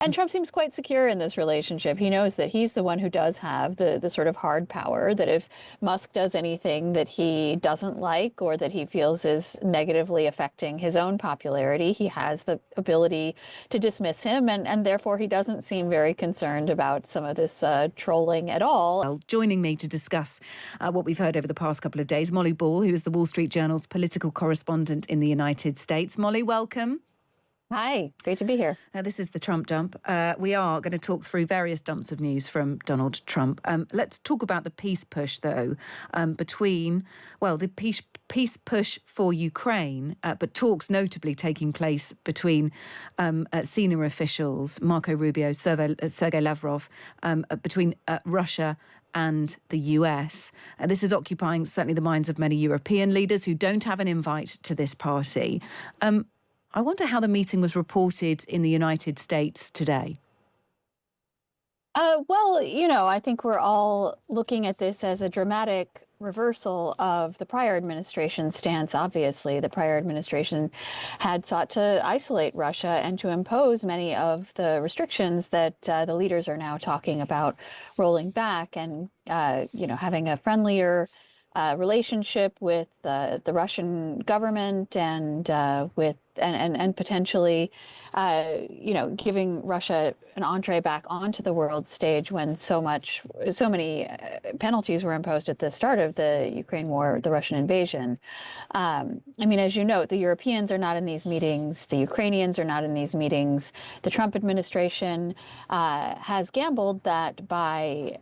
And Trump seems quite secure in this relationship. He knows that he's the one who does have the sort of hard power, that if Musk does anything that he doesn't like or that he feels is negatively affecting his own popularity, he has the ability to dismiss him. And therefore, he doesn't seem very concerned about some of this trolling at all. Well, joining me to discuss what we've heard over the past couple of days, Molly Ball, who is the Wall Street Journal's political correspondent in the United States. Molly, welcome. Hi, great to be here. This is the Trump dump. We are going to talk through various dumps of news from Donald Trump. Let's talk about the peace push, though, the peace push for Ukraine, but talks notably taking place between senior officials, Marco Rubio, Sergei Lavrov, between Russia and the US. This is occupying certainly the minds of many European leaders who don't have an invite to this party. I wonder how the meeting was reported in the United States today. I think we're all looking at this as a dramatic reversal of the prior administration's stance. Obviously, the prior administration had sought to isolate Russia and to impose many of the restrictions that the leaders are now talking about rolling back and, having a friendlier relationship with the Russian government and potentially, giving Russia an entree back onto the world stage when so many penalties were imposed at the start of the Ukraine war, the Russian invasion. As you note, the Europeans are not in these meetings. The Ukrainians are not in these meetings. The Trump administration has gambled that by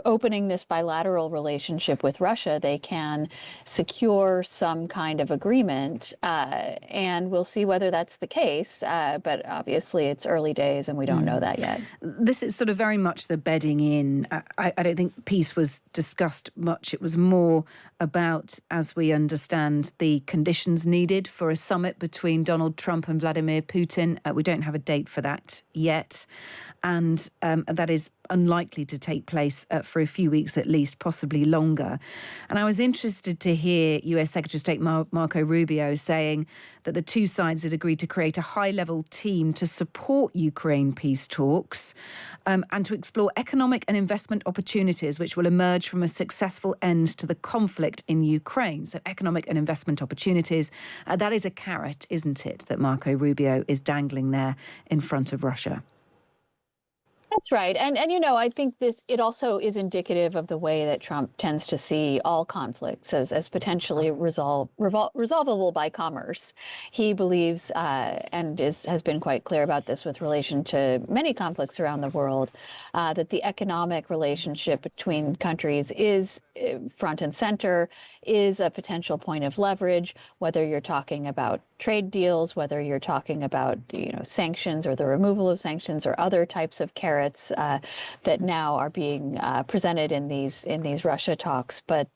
opening this bilateral relationship with Russia, they can secure some kind of agreement, and we'll see whether that's the case. But obviously, it's early days, and we don't know that yet. This is sort of very much the bedding in. I don't think peace was discussed much. It was more about, as we understand, the conditions needed for a summit between Donald Trump and Vladimir Putin. We don't have a date for that yet. And that is unlikely to take place for a few weeks at least, possibly longer. And I was interested to hear US Secretary of State Marco Rubio saying that the two sides had agreed to create a high-level team to support Ukraine peace talks and to explore economic and investment opportunities which will emerge from a successful end to the conflict in Ukraine. So economic and investment opportunities, that is a carrot, isn't it, that Marco Rubio is dangling there in front of Russia? That's right. And I think it also is indicative of the way that Trump tends to see all conflicts as potentially resolvable by commerce. He believes and has been quite clear about this with relation to many conflicts around the world, that the economic relationship between countries is front and center, is a potential point of leverage, whether you're talking about trade deals, whether you're talking about sanctions or the removal of sanctions or other types of carrots that now are being presented in these Russia talks. But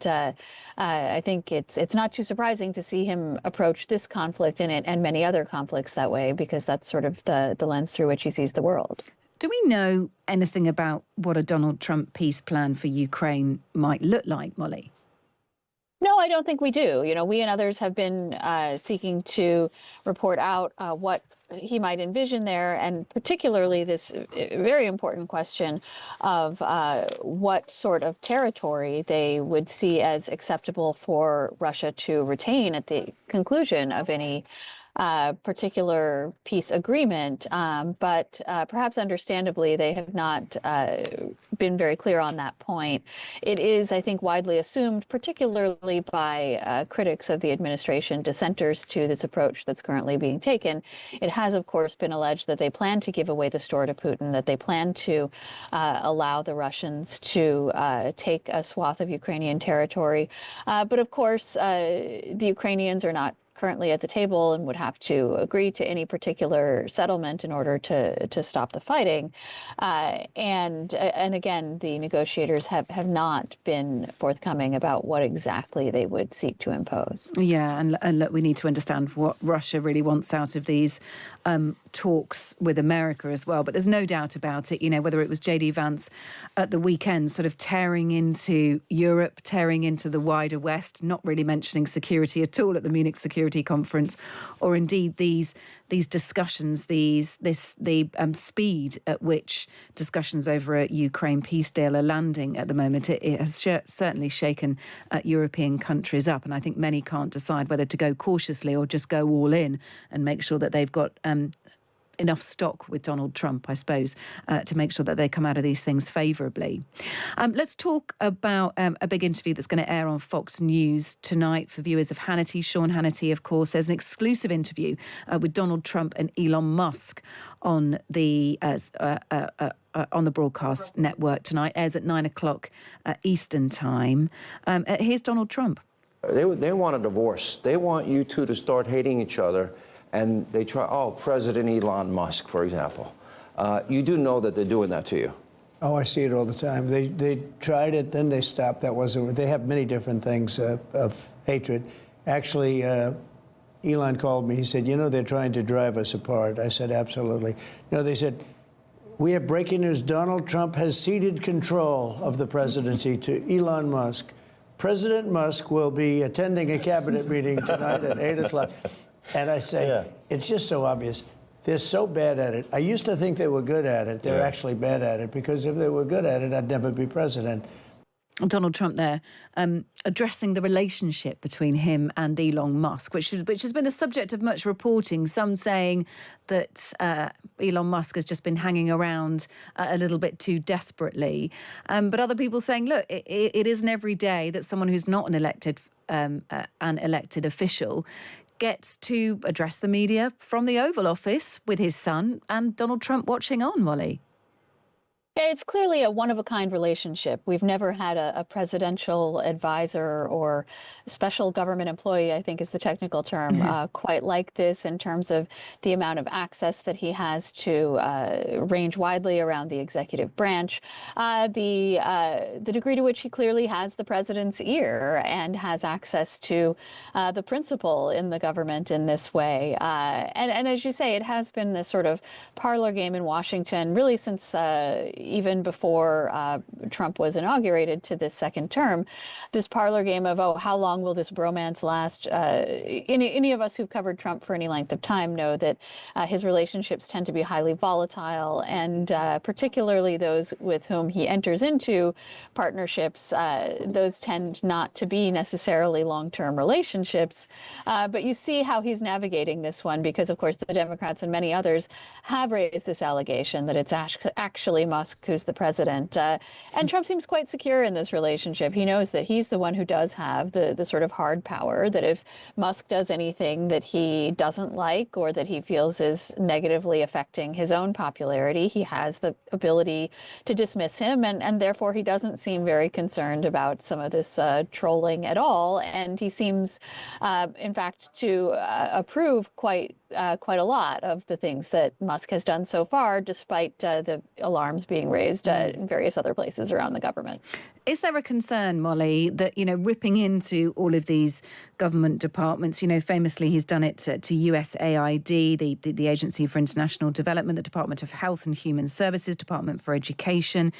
I think it's not too surprising to see him approach this conflict and many other conflicts that way, because that's sort of the lens through which he sees the world. Do we know anything about what a Donald Trump peace plan for Ukraine might look like, Molly? No, I don't think we do. We and others have been seeking to report out what he might envision there, and particularly this very important question of what sort of territory they would see as acceptable for Russia to retain at the conclusion of any particular peace agreement. But perhaps understandably, they have not been very clear on that point. It is, I think, widely assumed, particularly by critics of the administration, dissenters to this approach that's currently being taken. It has, of course, been alleged that they plan to give away the store to Putin, that they plan to allow the Russians to take a swath of Ukrainian territory. But of course, the Ukrainians are not currently at the table and would have to agree to any particular settlement in order to stop the fighting. And again, the negotiators have not been forthcoming about what exactly they would seek to impose. Yeah, and look, we need to understand what Russia really wants out of these talks with America as well. But there's no doubt about it, whether it was J.D. Vance at the weekend sort of tearing into Europe, tearing into the wider West, not really mentioning security at all at the Munich Security Security Conference, or indeed these discussions, the speed at which discussions over a Ukraine peace deal are landing at the moment. It has certainly shaken European countries up, and I think many can't decide whether to go cautiously or just go all in and make sure that they've got enough stock with Donald Trump, I suppose, to make sure that they come out of these things favourably. Let's talk about a big interview that's going to air on Fox News tonight for viewers of Hannity. Sean Hannity, of course. There's an exclusive interview with Donald Trump and Elon Musk on the broadcast network tonight. Airs at 9 o'clock Eastern time. Here's Donald Trump. They want a divorce. They want you two to start hating each other. And they try, President Elon Musk, for example. You do know that they're doing that to you. Oh, I see it all the time. They tried it, then they stopped. That wasn't. They have many different things of hatred. Actually, Elon called me. He said, they're trying to drive us apart. I said, absolutely. They said, we have breaking news. Donald Trump has ceded control of the presidency to Elon Musk. President Musk will be attending a cabinet meeting tonight at 8 o'clock. And I say, It's just so obvious. They're so bad at it. I used to think they were good at it. They're actually bad at it, because if they were good at it, I'd never be president. Donald Trump there addressing the relationship between him and Elon Musk, which has been the subject of much reporting, some saying that Elon Musk has just been hanging around a little bit too desperately. But other people saying, look, it isn't every day that someone who's not an elected official gets to address the media from the Oval Office with his son and Donald Trump watching on, Molly. It's clearly a one-of-a-kind relationship. We've never had a presidential advisor or special government employee, I think is the technical term, quite like this in terms of the amount of access that he has to range widely around the executive branch, the degree to which he clearly has the president's ear and has access to the principal in the government in this way. And as you say, it has been this sort of parlor game in Washington really since even before Trump was inaugurated to this second term, this parlor game of, how long will this bromance last? Any of us who've covered Trump for any length of time know that his relationships tend to be highly volatile, and particularly those with whom he enters into partnerships, those tend not to be necessarily long-term relationships. But you see how he's navigating this one, because, of course, the Democrats and many others have raised this allegation that it's actually Musk who's the president. And Trump seems quite secure in this relationship. He knows that he's the one who does have the sort of hard power, that if Musk does anything that he doesn't like or that he feels is negatively affecting his own popularity, he has the ability to dismiss him. And therefore, he doesn't seem very concerned about some of this trolling at all. And he seems, in fact, to approve quite a lot of the things that Musk has done so far, despite the alarms being raised in various other places around the government. Is there a concern, Molly, that, ripping into all of these government departments, famously he's done it to USAID, the Agency for International Development, the Department of Health and Human Services, Department for Education.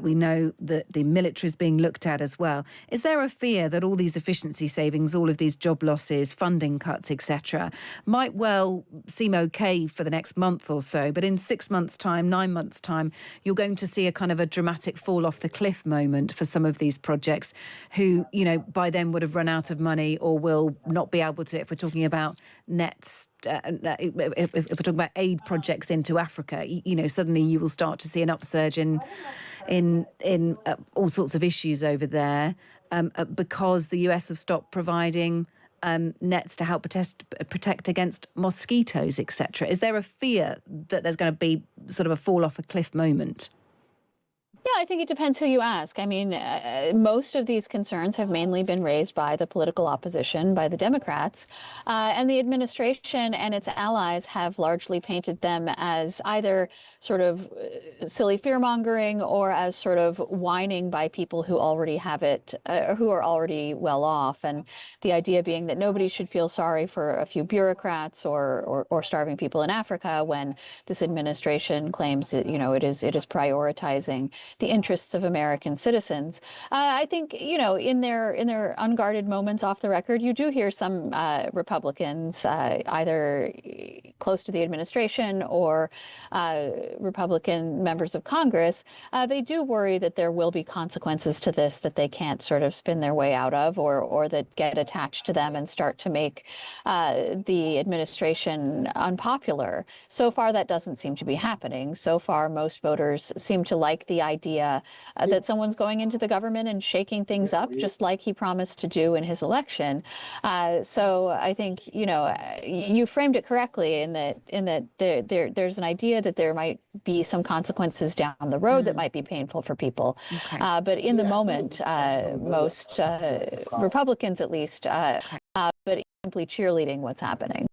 We know that the military is being looked at as well. Is there a fear that all these efficiency savings, all of these job losses, funding cuts, etc., might well seem okay for the next month or so, but in 6 months' time, 9 months' time, you're going to see a kind of a dramatic fall off the cliff moment for some of these projects who, by then would have run out of money or will not be able to, if we're talking about nets, if we're talking about aid projects into Africa, suddenly you will start to see an upsurge in all sorts of issues over there because the US have stopped providing nets to help protect against mosquitoes, etc. Is there a fear that there's going to be sort of a fall off a cliff moment? Yeah, I think it depends who you ask. I mean, most of these concerns have mainly been raised by the political opposition, by the Democrats, and the administration and its allies have largely painted them as either sort of silly fear-mongering or as sort of whining by people who already have it, who are already well off. And the idea being that nobody should feel sorry for a few bureaucrats or starving people in Africa when this administration claims that, it is prioritizing the interests of American citizens. I think, you know, in their unguarded moments off the record, you do hear some Republicans, either close to the administration or Republican members of Congress, they do worry that there will be consequences to this that they can't sort of spin their way out of, or that get attached to them and start to make the administration unpopular. So far, that doesn't seem to be happening. So far, most voters seem to like the idea that someone's going into the government and shaking things up, just like he promised to do in his election. So I think, you know, you framed it correctly in that there's an idea that there might be some consequences down the road that might be painful for people. Okay. But in the moment, most Republicans, at least, but simply cheerleading what's happening.